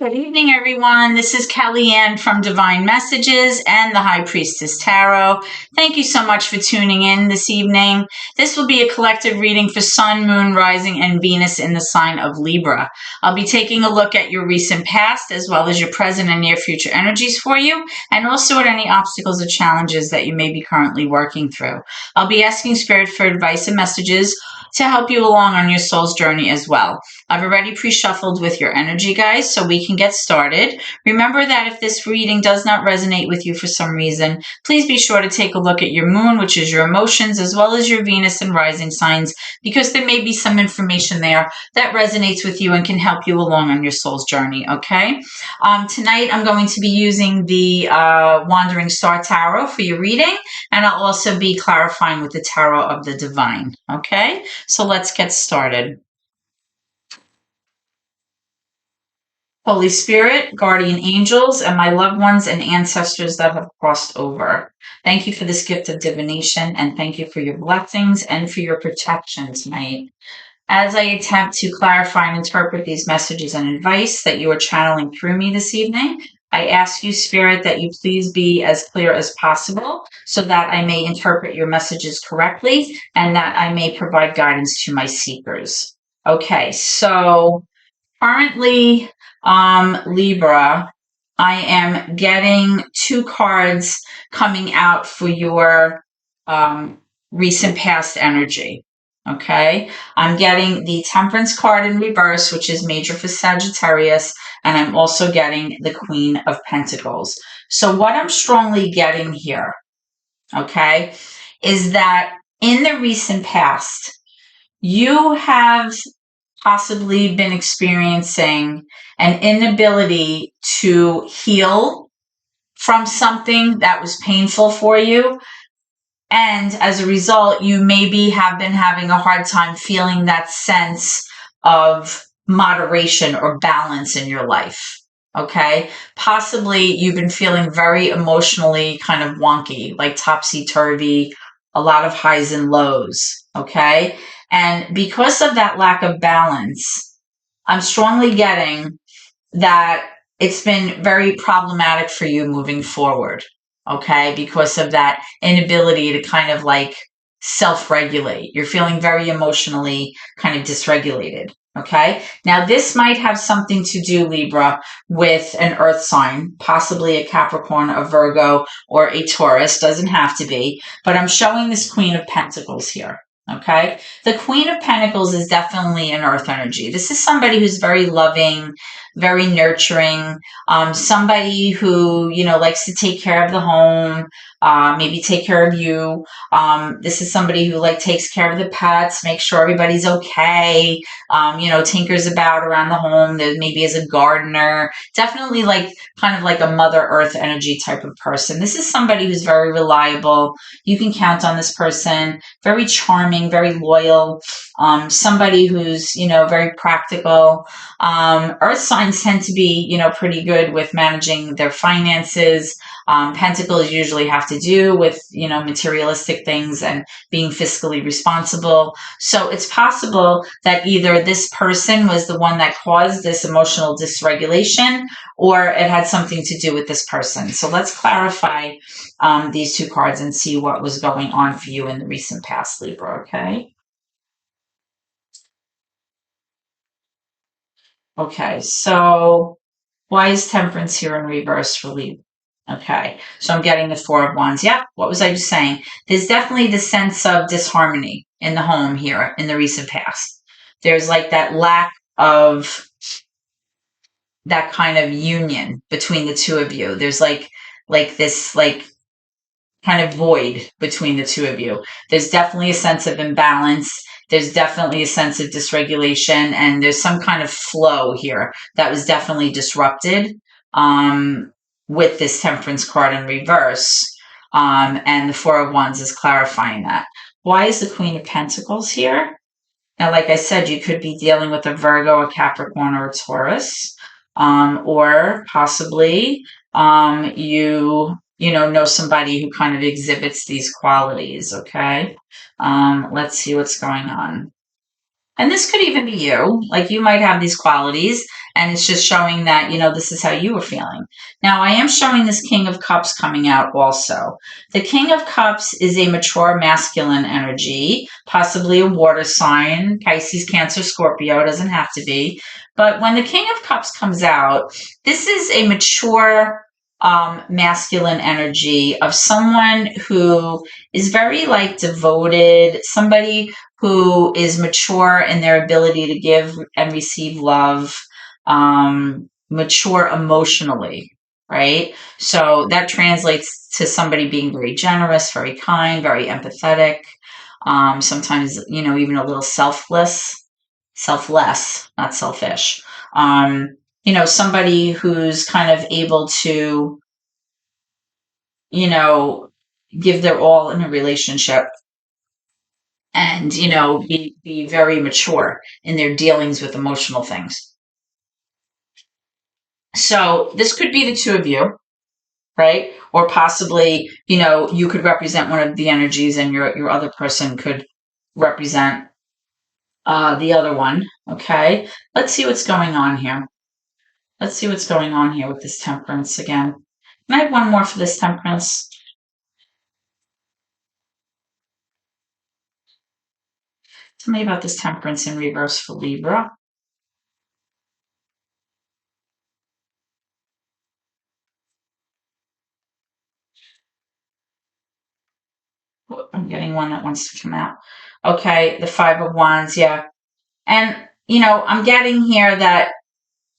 Good evening, everyone. This is Kellyanne from Divine Messages and the High Priestess Tarot. Thank you so much for tuning in this evening. This will be a collective reading for Sun, Moon, Rising, and Venus in the sign of Libra. I'll be taking a look at your recent past as well as your present and near future energies for you, and also at any obstacles or challenges that you may be currently working through. I'll be asking Spirit for advice and messages to help you along on your soul's journey as well. I've already pre-shuffled with your energy, guys, so we can get started. Remember that if this reading does not resonate with you for some reason, please be sure to take a look at your moon, which is your emotions, as well as your Venus and rising signs, because there may be some information there that resonates with you and can help you along on your soul's journey, okay? Tonight, I'm going to be using the Wandering Star Tarot for your reading, and I'll also be clarifying with the Tarot of the Divine, okay? So let's get started. Holy Spirit, guardian angels, and my loved ones and ancestors that have crossed over. Thank you for this gift of divination, and thank you for your blessings and for your protection tonight. As I attempt to clarify and interpret these messages and advice that you are channeling through me this evening, I ask you, Spirit, that you please be as clear as possible so that I may interpret your messages correctly and that I may provide guidance to my seekers. Okay, so currently, Libra, I am getting two cards coming out for your recent past energy. Okay, I'm getting the Temperance card in reverse, which is major for Sagittarius, and I'm also getting the Queen of Pentacles. So what I'm strongly getting here, okay, is that in the recent past, you have possibly been experiencing an inability to heal from something that was painful for you. And as a result, you maybe have been having a hard time feeling that sense of moderation or balance in your life. Okay. Possibly you've been feeling very emotionally kind of wonky, like topsy-turvy, a lot of highs and lows. Okay. And because of that lack of balance, I'm strongly getting that it's been very problematic for you moving forward. Okay. Because of that inability to kind of like self-regulate. You're feeling very emotionally kind of dysregulated. Okay. Now this might have something to do, Libra, with an earth sign, possibly a Capricorn, a Virgo, or a Taurus. Doesn't have to be, but I'm showing this Queen of Pentacles here. Okay. The Queen of Pentacles is definitely an earth energy. This is somebody who's very loving, very nurturing, somebody who, you know, likes to take care of the home, maybe take care of you. This is somebody who like takes care of the pets, makes sure everybody's okay, you know, tinkers about around the home. There maybe is a gardener, definitely like kind of like a Mother Earth energy type of person. This is somebody who's very reliable. You can count on this person, very charming, very loyal, somebody who's, you know, very practical. Earth signs tend to be, you know, pretty good with managing their finances. Pentacles usually have to do with, you know, materialistic things and being fiscally responsible. So it's possible that either this person was the one that caused this emotional dysregulation, or it had something to do with this person. So let's clarify these two cards and see what was going on for you in the recent past, Libra, okay? Okay, so why is Temperance here in reverse for Libra? Okay, so I'm getting the Four of Wands. Yep, what was I just saying? There's definitely the sense of disharmony in the home here in the recent past. There's like that lack of that kind of union between the two of you. There's like this like kind of void between the two of you. There's definitely a sense of imbalance. There's definitely a sense of dysregulation, and there's some kind of flow here that was definitely disrupted with this Temperance card in reverse. And the Four of Wands is clarifying that. Why is the Queen of Pentacles here? Now, like I said, you could be dealing with a Virgo, a Capricorn, or a Taurus, or possibly you know somebody who kind of exhibits these qualities, okay? Let's see what's going on. And this could even be you. Like you might have these qualities And it's just showing that, this is how you were feeling. Now, I am showing this King of Cups coming out also. The King of Cups is a mature masculine energy, possibly a water sign, Pisces, Cancer, Scorpio, doesn't have to be. But when the King of Cups comes out, this is a mature masculine energy of someone who is very devoted, somebody who is mature in their ability to give and receive love, mature emotionally, right? So that translates to somebody being very generous, very kind, very empathetic, sometimes, even a little selfless, not selfish. Somebody who's kind of able to, you know, give their all in a relationship and, be very mature in their dealings with emotional things. So this could be the two of you, right? Or possibly, you could represent one of the energies and your other person could represent the other one. Okay. Let's see what's going on here. Let's see what's going on here with this Temperance again. Can I have one more for this Temperance? Tell me about this Temperance in reverse for Libra. I'm getting one that wants to come out. Okay, the Five of Wands, yeah. And, I'm getting here that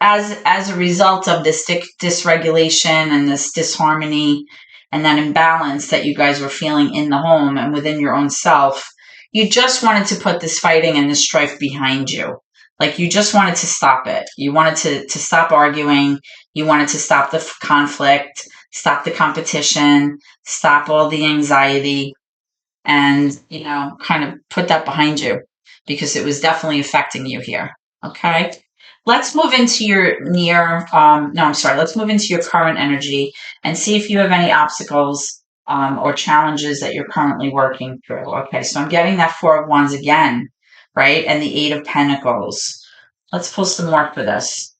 as a result of this dysregulation and this disharmony and that imbalance that you guys were feeling in the home and within your own self, you just wanted to put this fighting and this strife behind you. Like you just wanted to stop it. You wanted to stop arguing. You wanted to stop the conflict, stop the competition, stop all the anxiety, and, kind of put that behind you because it was definitely affecting you here. Okay. Let's move into your let's move into your current energy and see if you have any obstacles or challenges that you're currently working through. Okay, so I'm getting that Four of Wands again, right? And the Eight of Pentacles. Let's pull some more for this.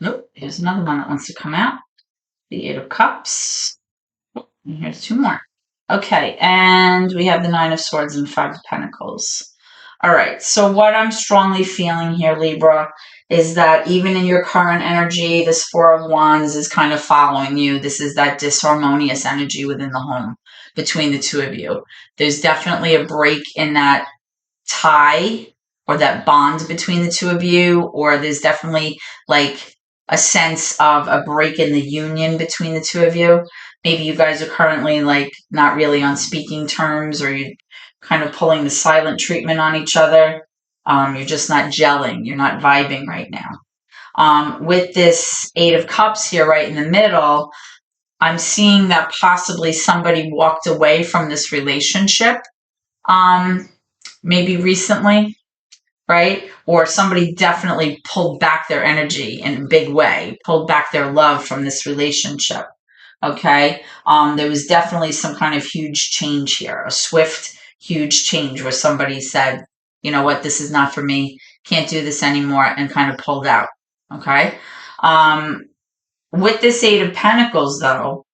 Nope, here's another one that wants to come out. The Eight of Cups. And here's two more. Okay, and we have the Nine of Swords and Five of Pentacles. All right, so what I'm strongly feeling here, Libra, is that even in your current energy, this Four of Wands is kind of following you. This is that disharmonious energy within the home between the two of you. There's definitely a break in that tie or that bond between the two of you, or there's definitely a sense of a break in the union between the two of you. Maybe you guys are currently not really on speaking terms, or you're kind of pulling the silent treatment on each other. You're just not gelling. You're not vibing right now. With this Eight of Cups here right in the middle, I'm seeing that possibly somebody walked away from this relationship, maybe recently, right? Or somebody definitely pulled back their energy in a big way, pulled back their love from this relationship. Okay. There was definitely some kind of huge change here, a swift, huge change where somebody said, you know what, this is not for me, can't do this anymore, and kind of pulled out. Okay. With this Eight of Pentacles, though,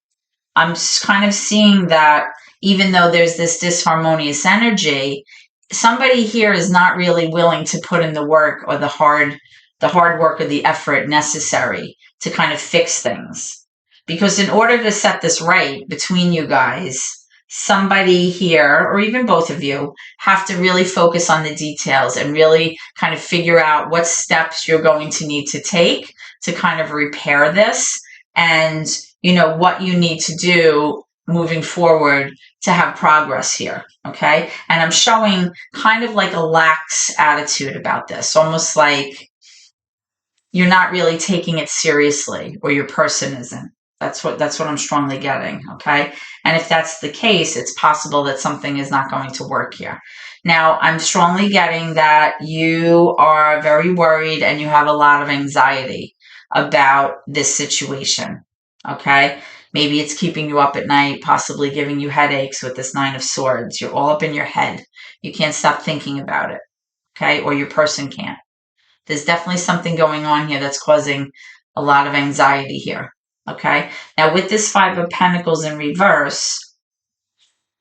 I'm kind of seeing that even though there's this disharmonious energy, somebody here is not really willing to put in the work or the hard work or the effort necessary to kind of fix things. Because in order to set this right between you guys, somebody here, or even both of you, have to really focus on the details and really kind of figure out what steps you're going to need to take to kind of repair this, and what you need to do moving forward to have progress here. Okay. And I'm showing kind of like a lax attitude about this, almost like you're not really taking it seriously, or your person isn't. That's what I'm strongly getting. Okay. And if that's the case, it's possible that something is not going to work here. Now, I'm strongly getting that you are very worried and you have a lot of anxiety about this situation. Okay. Maybe it's keeping you up at night, possibly giving you headaches with this Nine of Swords. You're all up in your head. You can't stop thinking about it, okay? Or your person can't. There's definitely something going on here that's causing a lot of anxiety here, okay? Now, with this Five of Pentacles in reverse,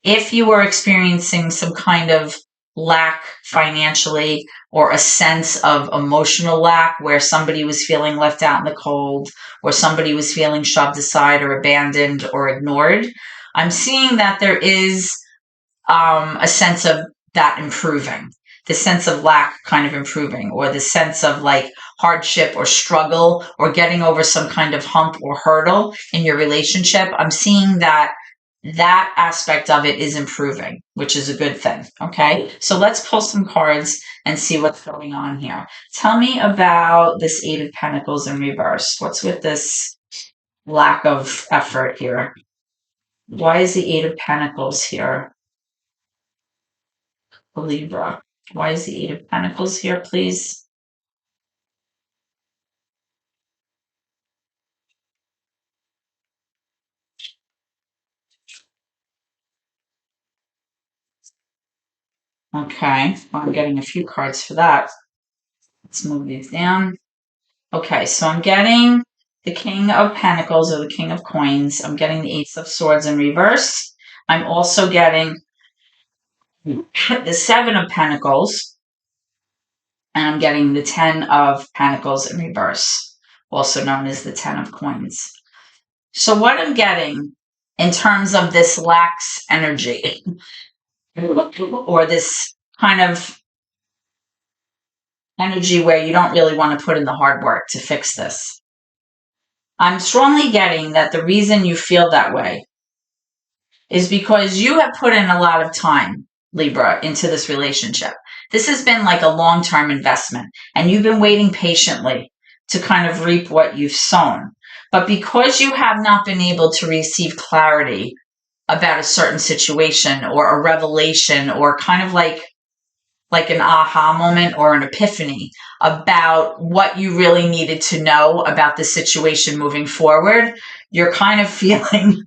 if you were experiencing some kind of lack financially or a sense of emotional lack where somebody was feeling left out in the cold or somebody was feeling shoved aside or abandoned or ignored, I'm seeing that there is a sense of that improving, the sense of lack kind of improving, or the sense of like hardship or struggle or getting over some kind of hump or hurdle in your relationship. I'm seeing that that aspect of it is improving, which is a good thing. Okay, so let's pull some cards and see what's going on here. Tell me about this Eight of Pentacles in reverse. What's with this lack of effort here? Why is the Eight of Pentacles here? Libra. Why is the Eight of Pentacles here, please? Okay, well, I'm getting a few cards for that. Let's move these down. Okay, so I'm getting the King of Pentacles or the King of Coins. I'm getting the Ace of Swords in reverse. I'm also getting the Seven of Pentacles. And I'm getting the Ten of Pentacles in reverse, also known as the Ten of Coins. So what I'm getting in terms of this lax energy or this kind of energy where you don't really want to put in the hard work to fix this, I'm strongly getting that the reason you feel that way is because you have put in a lot of time, Libra, into this relationship. This has been like a long-term investment, and you've been waiting patiently to kind of reap what you've sown. But because you have not been able to receive clarity about a certain situation or a revelation or kind of like an aha moment or an epiphany about what you really needed to know about the situation moving forward, you're kind of feeling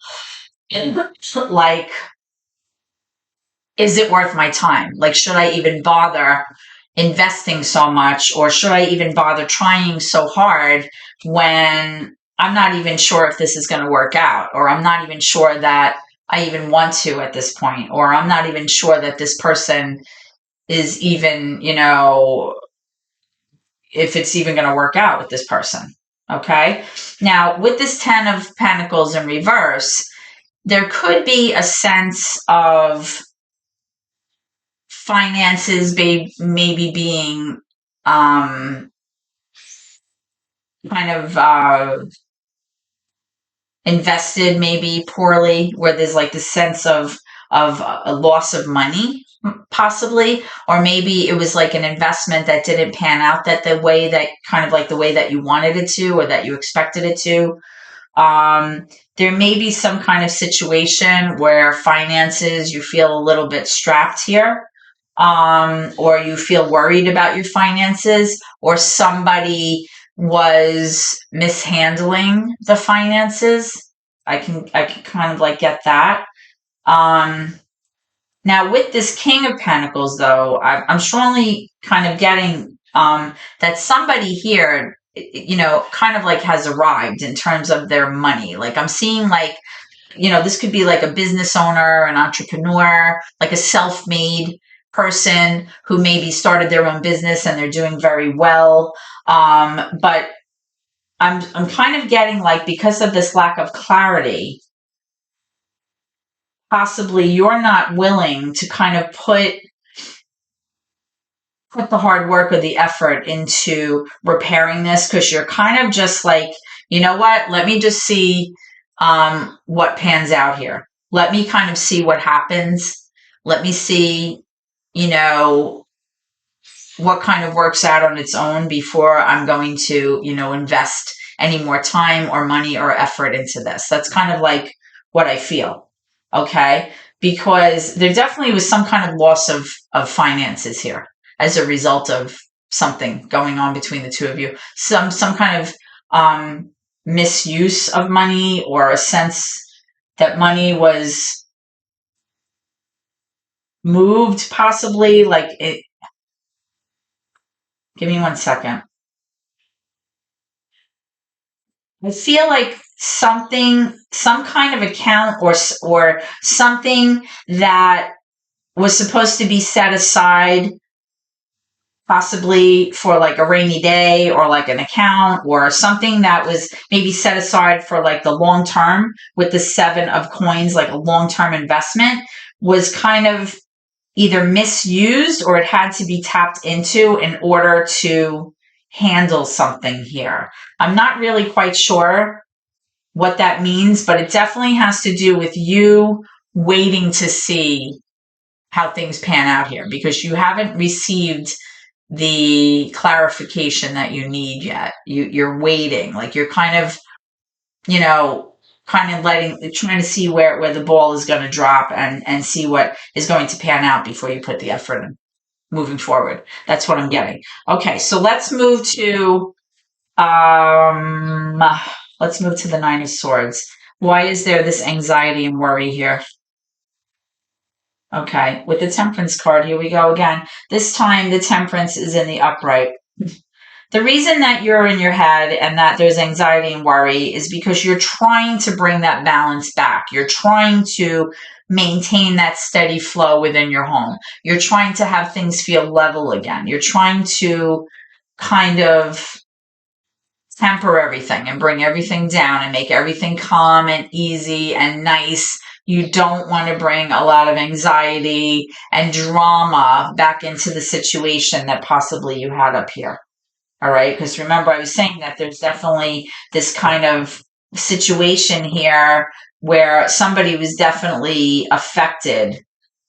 like, is it worth my time? Like, should I even bother investing so much, or should I even bother trying so hard when I'm not even sure if this is going to work out, or I'm not even sure that I even want to at this point, or I'm not even sure that this person is even, if it's even going to work out with this person. Okay. Now, with this Ten of Pentacles in reverse, there could be a sense of finances maybe being kind of invested maybe poorly, where there's like this sense of a loss of money possibly, or maybe it was like an investment that didn't pan out that the way that kind of like the way that you wanted it to or that you expected it to. There may be some kind of situation where finances, you feel a little bit strapped here, or you feel worried about your finances, or somebody was mishandling the finances. I can kind of like get that. Now with this King of Pentacles, though, I'm strongly kind of getting that somebody here, kind of like has arrived in terms of their money. Like I'm seeing like, this could be like a business owner, an entrepreneur, like a self-made person who maybe started their own business and they're doing very well. But I'm kind of getting like, because of this lack of clarity, possibly you're not willing to kind of put the hard work or the effort into repairing this, because you're kind of just like, you know what, let me just see what pans out here. Let me kind of see what happens. Let me see, what kind of works out on its own before I'm going to, invest any more time or money or effort into this. That's kind of like what I feel. Okay. Because there definitely was some kind of loss of finances here as a result of something going on between the two of you. Some kind of, misuse of money, or a sense that money was moved, possibly. Like it. Give me 1 second. I feel like some kind of account or something that was supposed to be set aside, possibly for like a rainy day, or like an account, or something that was maybe set aside for like the long term, with the 7 of coins, like a long term investment, was kind of either misused, or it had to be tapped into in order to handle something here. I'm not really quite sure what that means, but it definitely has to do with you waiting to see how things pan out here, because you haven't received the clarification that you need yet. You're waiting, like you're kind of, trying to see where the ball is going to drop, and see what is going to pan out before you put the effort in moving forward. That's what I'm getting. Okay, so let's move to the 9 of Swords. Why is there this anxiety and worry here? Okay, with the Temperance card, here we go again. This time the Temperance is in the upright. The reason that you're in your head and that there's anxiety and worry is because you're trying to bring that balance back. You're trying to maintain that steady flow within your home. You're trying to have things feel level again. You're trying to kind of temper everything and bring everything down and make everything calm and easy and nice. You don't want to bring a lot of anxiety and drama back into the situation that possibly you had up here. All right. Because remember, I was saying that there's definitely this kind of situation here where somebody was definitely affected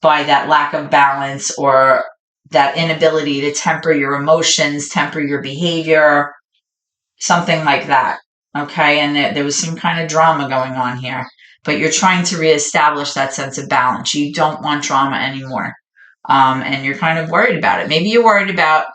by that lack of balance, or that inability to temper your emotions, temper your behavior, something like that. Okay. And there was some kind of drama going on here, but you're trying to reestablish that sense of balance. You don't want drama anymore. And you're kind of worried about it. Maybe you're worried about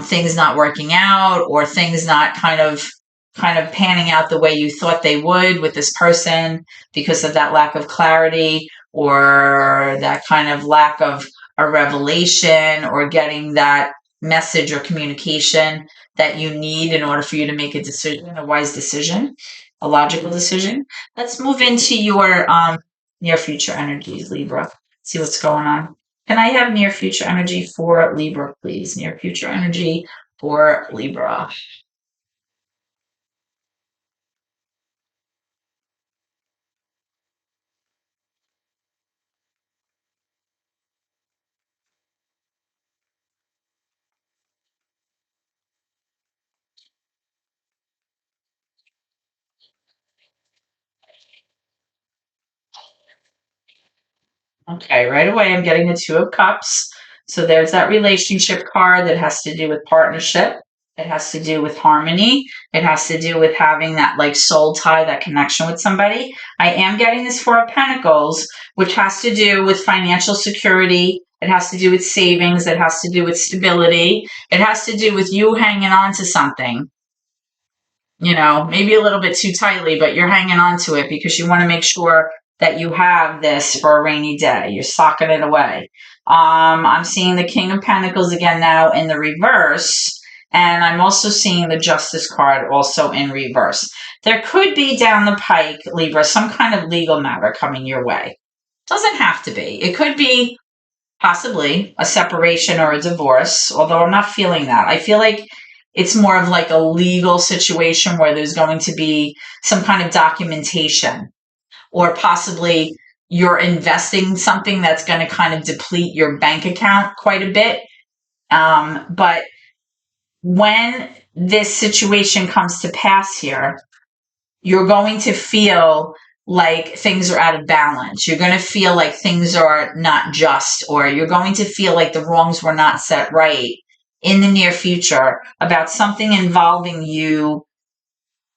things not working out, or things not kind of panning out the way you thought they would with this person, because of that lack of clarity, or that kind of lack of a revelation, or getting that message or communication that you need in order for you to make a decision, a wise decision, a logical decision. Let's move into your near future energies, Libra. See what's going on. Can I have near future energy for Libra, please? Near future energy for Libra. Okay, right away I'm getting the 2 of Cups. So there's that relationship card that has to do with partnership. It has to do with harmony. It has to do with having that like soul tie, that connection with somebody. I am getting this 4 of Pentacles, which has to do with financial security. It has to do with savings. It has to do with stability. It has to do with you hanging on to something, maybe a little bit too tightly, but you're hanging on to it because you want to make sure that you have this for a rainy day. You're socking it away. I'm seeing the King of Pentacles again now in the reverse. And I'm also seeing the Justice card also in reverse. There could be down the pike, Libra, some kind of legal matter coming your way. Doesn't have to be. It could be possibly a separation or a divorce, although I'm not feeling that. I feel like it's more of like a legal situation where there's going to be some kind of documentation, or possibly you're investing something that's going to kind of deplete your bank account quite a bit. But when this situation comes to pass here, you're going to feel like things are out of balance. You're going to feel like things are not just, or you're going to feel like the wrongs were not set right in the near future about something involving you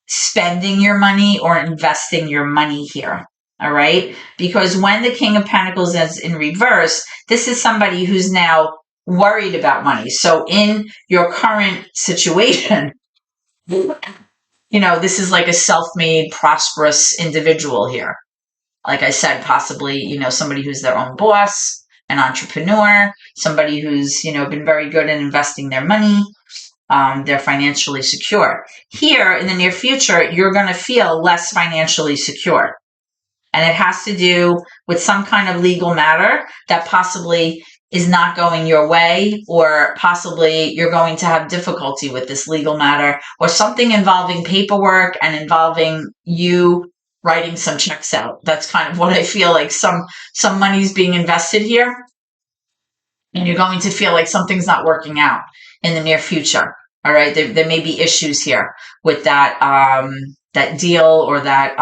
spending your money or investing your money here. All right. Because when the King of Pentacles is in reverse, this is somebody who's now worried about money. So in your current situation, this is like a self-made, prosperous individual here. Like I said, possibly, somebody who's their own boss, an entrepreneur, somebody who's, been very good at investing their money. They're financially secure. Here in the near future, you're going to feel less financially secure. And it has to do with some kind of legal matter that possibly is not going your way, or possibly you're going to have difficulty with this legal matter, or something involving paperwork and involving you writing some checks out. That's kind of what I feel like. Some money's being invested here, and you're going to feel like something's not working out in the near future. All right, there may be issues here with that that deal, or that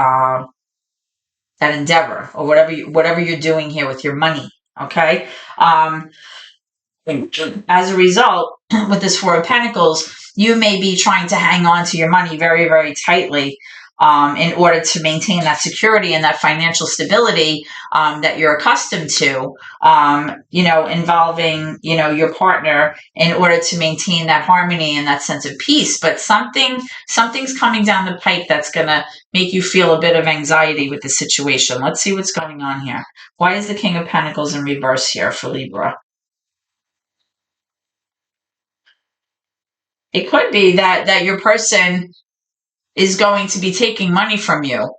endeavor, or whatever you're doing here with your money. Okay. As a result, with this Four of Pentacles, you may be trying to hang on to your money very, very tightly in order to maintain that security and that financial stability that you're accustomed to, involving, your partner, in order to maintain that harmony and that sense of peace. But something's coming down the pipe that's going to make you feel a bit of anxiety with the situation. Let's see what's going on here. Why is the King of Pentacles in reverse here for Libra? It could be that your person is going to be taking money from you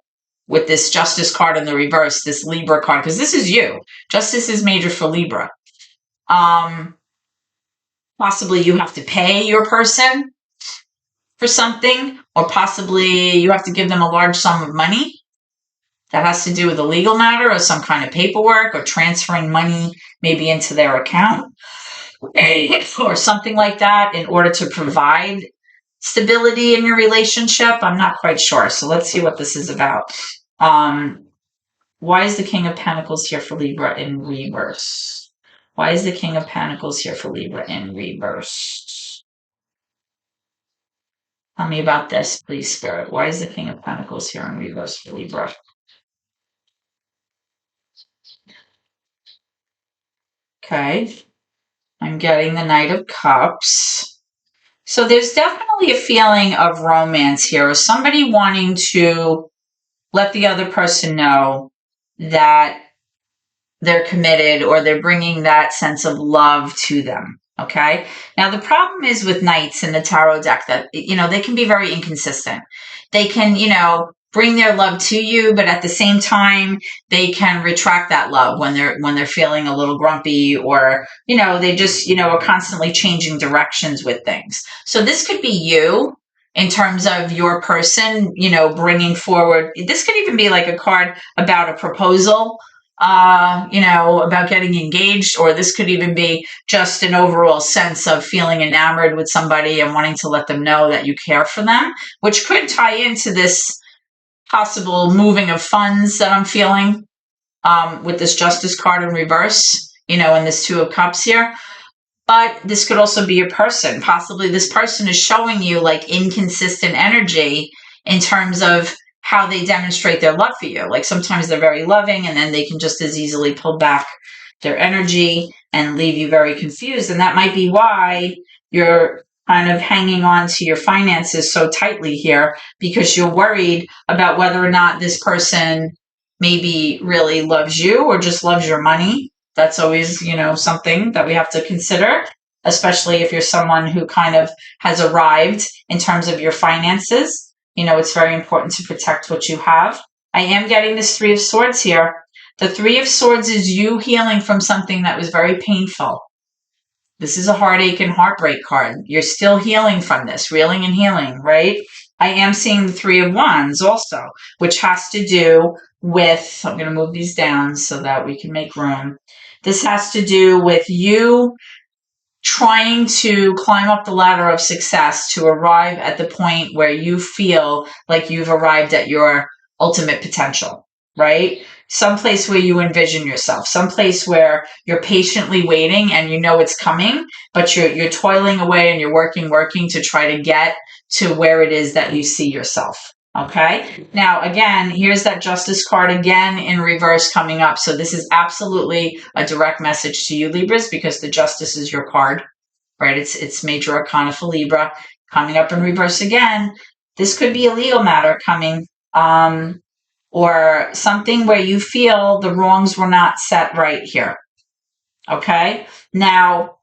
with this Justice card in the reverse, this Libra card, because this is you. Justice is major for Libra. Possibly you have to pay your person for something, or possibly you have to give them a large sum of money. That has to do with a legal matter, or some kind of paperwork, or transferring money maybe into their account, or something like that, in order to provide stability in your relationship. I'm not quite sure. So let's see what this is about. Why is the King of Pentacles here for Libra in reverse? Why is the King of Pentacles here for Libra in reverse? Tell me about this, please, Spirit. Why is the King of Pentacles here in reverse for Libra? Okay. I'm getting the Knight of Cups. So there's definitely a feeling of romance here, or somebody wanting to let the other person know that they're committed, or they're bringing that sense of love to them. Okay. Now, the problem is with Knights in the tarot deck that, they can be very inconsistent. They can, bring their love to you, but at the same time, they can retract that love when they're feeling a little grumpy, or, they just, are constantly changing directions with things. So this could be you in terms of your person, bringing forward. This could even be like a card about a proposal, about getting engaged, or this could even be just an overall sense of feeling enamored with somebody and wanting to let them know that you care for them, which could tie into this possible moving of funds that I'm feeling with this Justice card in reverse, and this Two of Cups here. But this could also be a person. Possibly this person is showing you like inconsistent energy in terms of how they demonstrate their love for you. Like sometimes they're very loving, and then they can just as easily pull back their energy and leave you very confused. And that might be why you're kind of hanging on to your finances so tightly here, because you're worried about whether or not this person maybe really loves you or just loves your money. That's always, something that we have to consider, especially if you're someone who kind of has arrived in terms of your finances. It's very important to protect what you have. I am getting this Three of Swords here. The Three of Swords is you healing from something that was very painful. This is a heartache and heartbreak card. You're still healing from this, reeling and healing, right? I am seeing the Three of Wands also, which has to do with, I'm going to move these down so that we can make room. This has to do with you trying to climb up the ladder of success to arrive at the point where you feel like you've arrived at your ultimate potential, right? Someplace where you envision yourself, someplace where you're patiently waiting and it's coming, but you're toiling away and you're working to try to get to where it is that you see yourself. Okay. Now, again, here's that Justice card again in reverse coming up. So this is absolutely a direct message to you, Libras, because the Justice is your card, right? It's Major Arcana for Libra coming up in reverse again. This could be a legal matter coming, or something where you feel the wrongs were not set right here. Okay? Now,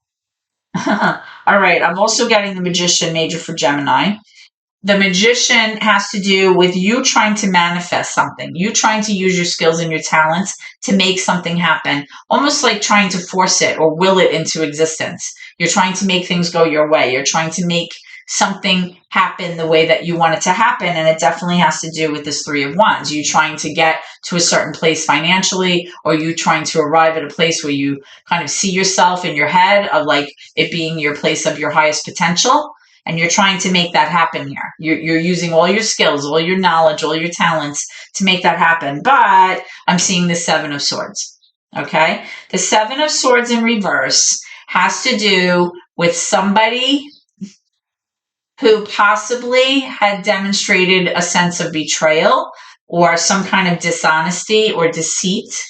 all right, I'm also getting the Magician major for Gemini. The Magician has to do with you trying to manifest something, you trying to use your skills and your talents to make something happen, almost like trying to force it or will it into existence. You're trying to make things go your way. You're trying to make something happen the way that you want it to happen. And it definitely has to do with this Three of Wands. You trying to get to a certain place financially, or you trying to arrive at a place where you kind of see yourself in your head of like it being your place of your highest potential. And you're trying to make that happen here. You're using all your skills, all your knowledge, all your talents to make that happen. But I'm seeing the Seven of Swords. Okay? The Seven of Swords in reverse has to do with somebody who possibly had demonstrated a sense of betrayal or some kind of dishonesty or deceit,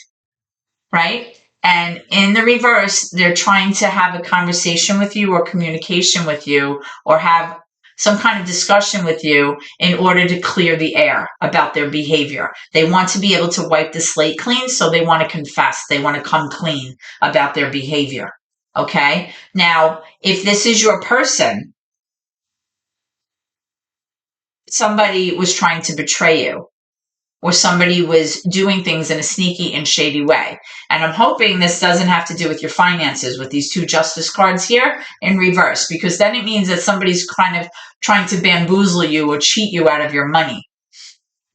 right? And in the reverse, they're trying to have a conversation with you or communication with you or have some kind of discussion with you in order to clear the air about their behavior. They want to be able to wipe the slate clean, so they want to confess. They want to come clean about their behavior. Okay? Now, if this is your person, somebody was trying to betray you, or somebody was doing things in a sneaky and shady way. And I'm hoping this doesn't have to do with your finances with these two Justice cards here in reverse, because then it means that somebody's kind of trying to bamboozle you or cheat you out of your money.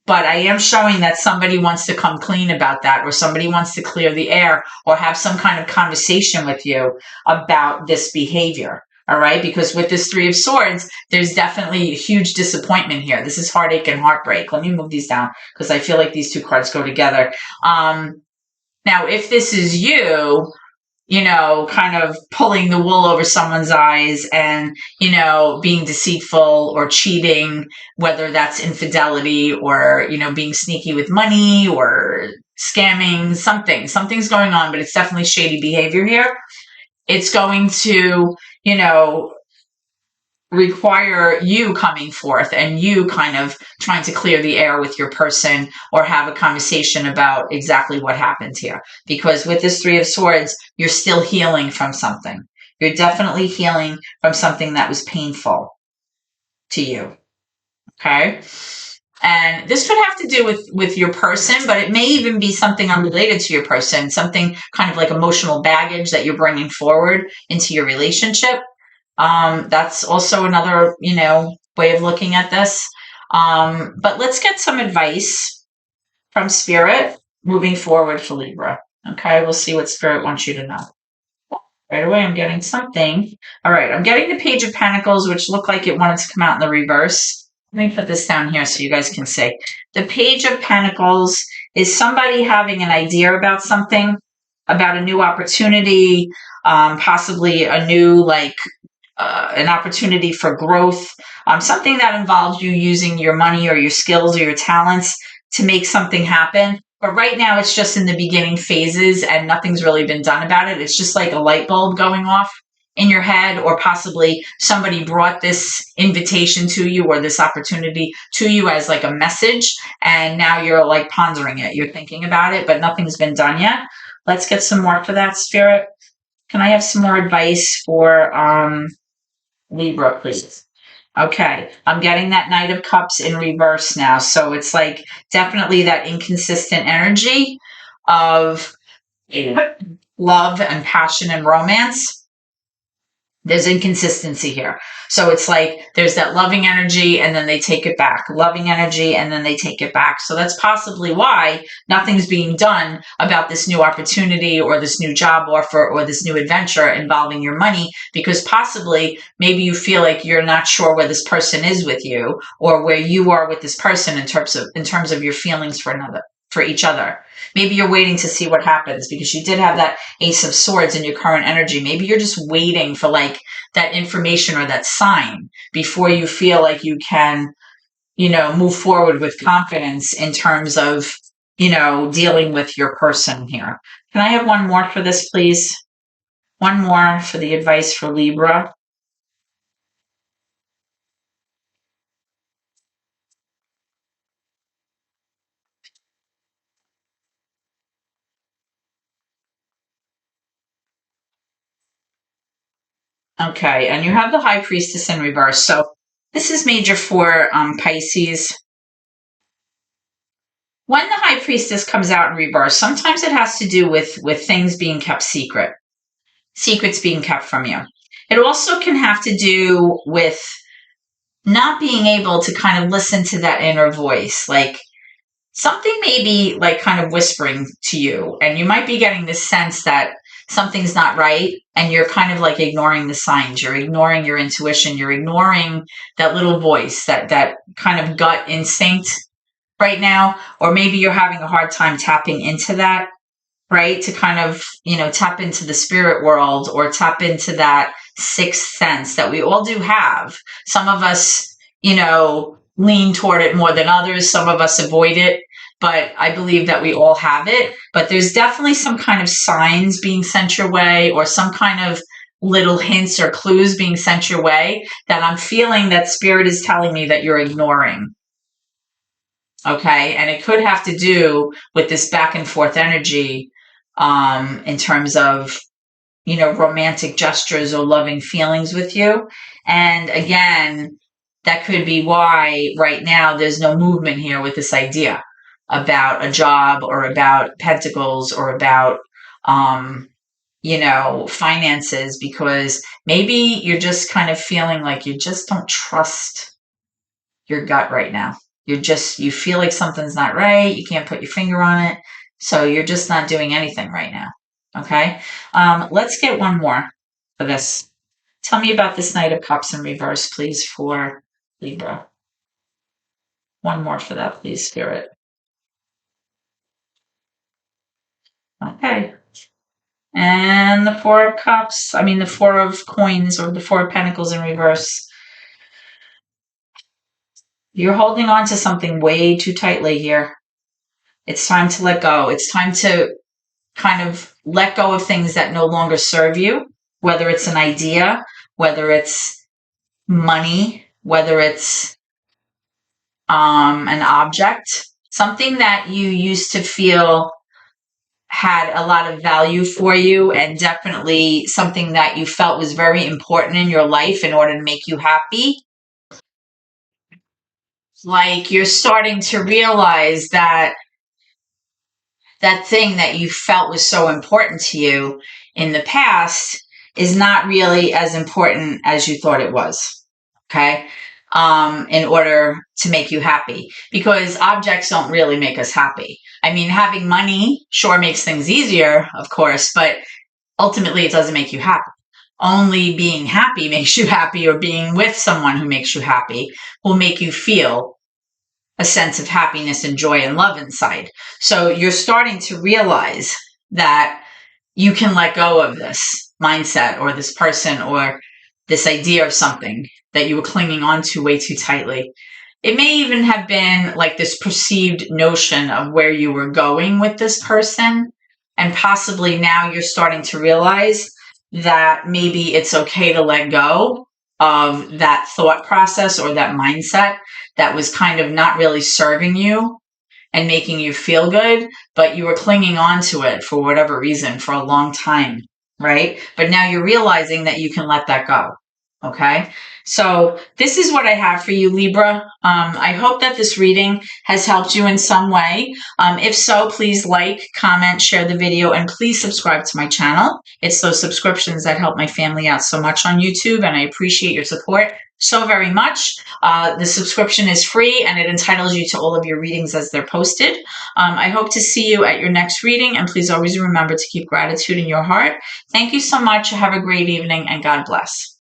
But I am showing that somebody wants to come clean about that, or somebody wants to clear the air or have some kind of conversation with you about this behavior. All right. Because with this Three of Swords, there's definitely a huge disappointment here. This is heartache and heartbreak. Let me move these down because I feel like these two cards go together. Now, if this is you, kind of pulling the wool over someone's eyes and, being deceitful or cheating, whether that's infidelity or, being sneaky with money or scamming, something's going on, but it's definitely shady behavior here. It's going to, require you coming forth and you kind of trying to clear the air with your person or have a conversation about exactly what happened here. Because with this Three of Swords, you're still healing from something. You're definitely healing from something that was painful to you. Okay? And this could have to do with your person, but it may even be something unrelated to your person, something kind of like emotional baggage that you're bringing forward into your relationship. That's also another, way of looking at this. But let's get some advice from Spirit moving forward for Libra. Okay, we'll see what Spirit wants you to know. Right away, I'm getting something. All right, I'm getting the Page of Pentacles, which looked like it wanted to come out in the reverse. Let me put this down here so you guys can see. The Page of Pentacles is somebody having an idea about something, about a new opportunity, possibly a new, an opportunity for growth, something that involves you using your money or your skills or your talents to make something happen. But right now it's just in the beginning phases and nothing's really been done about it. It's just like a light bulb going off in your head, or possibly somebody brought this invitation to you or this opportunity to you as like a message, and now you're like pondering it. You're thinking about it, but nothing's been done yet. Let's get some more for that, Spirit. Can I have some more advice for Libra, please? Okay, I'm getting that Knight of Cups in reverse now. So it's like definitely that inconsistent energy of love and passion and romance. There's inconsistency here. So it's like there's that loving energy and then they take it back. Loving energy and then they take it back. So that's possibly why nothing's being done about this new opportunity or this new job offer or this new adventure involving your money, because possibly maybe you feel like you're not sure where this person is with you or where you are with this person in terms of your feelings for each other. Maybe you're waiting to see what happens because you did have that Ace of Swords in your current energy. Maybe you're just waiting for like that information or that sign before you feel like you can, move forward with confidence in terms of, dealing with your person here. Can I have one more for this, please? One more for the advice for Libra. Okay, and you have the High Priestess in reverse. So this is major for Pisces. When the High Priestess comes out in reverse, sometimes it has to do with things being kept secret, secrets being kept from you. It also can have to do with not being able to kind of listen to that inner voice. Like something may be like kind of whispering to you, and you might be getting this sense that something's not right, and you're kind of like ignoring the signs. You're ignoring your intuition. You're ignoring that little voice, that kind of gut instinct right now. Or maybe you're having a hard time tapping into that, right? To kind of, tap into the spirit world or tap into that sixth sense that we all do have. Some of us, lean toward it more than others. Some of us avoid it, but I believe that we all have it. But there's definitely some kind of signs being sent your way, or some kind of little hints or clues being sent your way that I'm feeling that spirit is telling me that you're ignoring. Okay. And it could have to do with this back and forth energy, in terms of, romantic gestures or loving feelings with you. And again, that could be why right now there's no movement here with this idea about a job or about pentacles or about, finances, because maybe you're just kind of feeling like you just don't trust your gut right now. You feel like something's not right. You can't put your finger on it. So you're just not doing anything right now. Okay. Let's get one more for this. Tell me about this Knight of Cups in reverse, please, for Libra. One more for that, please, Spirit. Okay. And the Four of Cups, the Four of Coins, or the Four of Pentacles in reverse. You're holding on to something way too tightly here. It's time to let go. It's time to kind of let go of things that no longer serve you, whether it's an idea, whether it's money, whether it's an object, something that you used to feel had a lot of value for you, and definitely something that you felt was very important in your life in order to make you happy. Like you're starting to realize that that thing that you felt was so important to you in the past is not really as important as you thought it was. Okay. In order to make you happy, because objects don't really make us happy. Having money sure makes things easier, of course, but ultimately it doesn't make you happy. Only being happy makes you happy, or being with someone who makes you happy will make you feel a sense of happiness and joy and love inside. So you're starting to realize that you can let go of this mindset or this person or this idea of something that you were clinging on to way too tightly. It may even have been like this perceived notion of where you were going with this person. And possibly now you're starting to realize that maybe it's okay to let go of that thought process or that mindset that was kind of not really serving you and making you feel good, but you were clinging on to it for whatever reason for a long time, right? But now you're realizing that you can let that go. Okay. So this is what I have for you, Libra. I hope that this reading has helped you in some way. If so, please like, comment, share the video, and please subscribe to my channel. It's those subscriptions that help my family out so much on YouTube, and I appreciate your support so very much. The subscription is free, and it entitles you to all of your readings as they're posted. I hope to see you at your next reading, and please always remember to keep gratitude in your heart. Thank you so much. Have a great evening, and God bless.